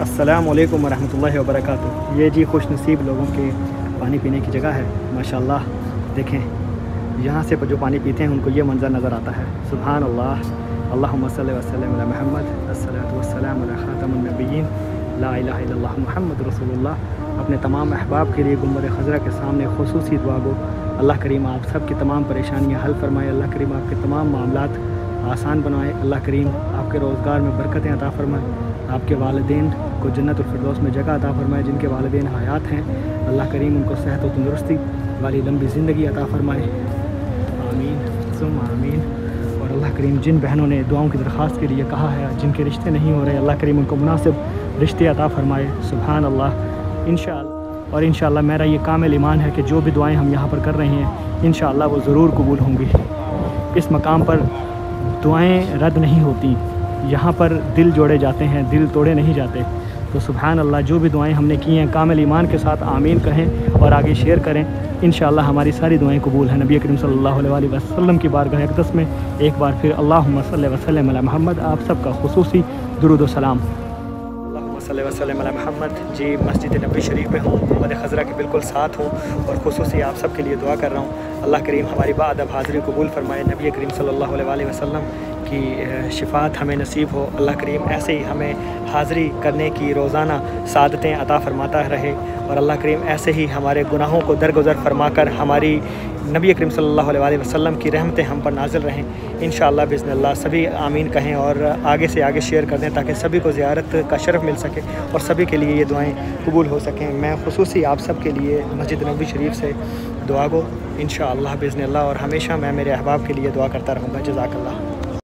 अस्सलामु अलैकुम वरहमतुल्लाहि वबरकातुहू। ये जी खुश नसीब लोगों के पानी पीने की जगह है माशाल्लाह। देखें यहाँ से जो पानी पीते हैं उनको ये मंज़र नज़र आता है। सुभान अल्लाह, अल्लाहुम्मा सल्लि व सल्लिम अला मुहम्मद, अस्सलातु वस्सलामु अला खातमुन नबिय्यीन, ला इलाहा इल्लल्लाह मुहम्मद रसूलुल्लाह। अपने तमाम अहबाब के लिए गुंबद खज़रा के सामने खुसूसी दुआ गो। अल्लाह करीम आप सब की तमाम परेशानियाँ हल फरमाए। अल्लाह करीम आपके तमाम मामलात आसान बनाए। अल्लाह करीम आपके रोज़गार में बरकतें अता फरमाए। आपके वालिदैन को जन्नतुल फिरदौस में जगह अता फरमाए। जिनके वालिदैन हयात हैं अल्लाह करीम उनको सेहत और तंदुरुस्ती वाली लंबी ज़िंदगी अता फरमाए। आमीन सुम्मा आमीन। और अल्लाह करीम जिन बहनों ने दुआओं की दरख्वास्त के लिए कहा है, जिनके रिश्ते नहीं हो रहे, अल्लाह करीम उनको मुनासिब रिश्ते अता फरमाए। सुभान अल्लाह। इंशाअल्लाह मेरा ये कामिल ईमान है कि जो भी दुआएं हम यहाँ पर कर रहे हैं इंशाअल्लाह वो ज़रूर कबूल होंगी। इस मकाम पर दुआएं रद्द नहीं होती, यहाँ पर दिल जोड़े जाते हैं, दिल तोड़े नहीं जाते। तो सुभान अल्लाह, जो भी दुआएं हमने की हैं कामिल ईमान के साथ आमीन कहें और आगे शेयर करें। इंशाअल्लाह हमारी सारी दुआएं कबूल हैं। नबी करीम सल्लल्लाहु अलैहि वसल्लम की बारगाह अक़दस में एक बार फिर अल्लाहुम्मा सल्लि व सल्लिम अला मुहम्मद आप सबका खुसूसी दुरूद व सलाम। अल्लाहुम्मा सल्लि व सल्लिम अला मुहम्मद। जी मस्जिद नबी शरीफ में हूँ, गुंबद खज़रा के बिल्कुल साथ हूँ और खुसूसी आप सब के लिए दुआ कर रहा हूँ। अल्लाह करीम हमारी बाअदब हाज़िरी कबूल फरमाए। नबी करीम सल्लल्लाहु अलैहि वसल्लम की शिफात हमें नसीब हो। अल्लाह करीम ऐसे ही हमें हाज़िरी करने की रोज़ाना सादतें अता फरमाता रहे और अल्लाह करीम ऐसे ही हमारे गुनाहों को दरगुज़र फरमाकर हमारी नबी करीम सल्लल्लाहु अलैहि वसल्लम की रहमतें हम पर नाज़िल रहें इंशाअल्लाह बिज़निल्लाह। सभी आमीन कहें और आगे से आगे शेयर कर दें ताकि सभी को ज़ियारत का शरफ़ मिल सके और सभी के लिए ये दुआएं कबूल हो सकें। मैं खुसूसी आप सब के लिए मस्जिद नबी शरीफ से दुआ गो इंशाअल्लाह बिज़निल्लाह और हमेशा मैं मेरे अहबाब के लिए दुआ करता रहूँगा। जज़ाकल्लाह।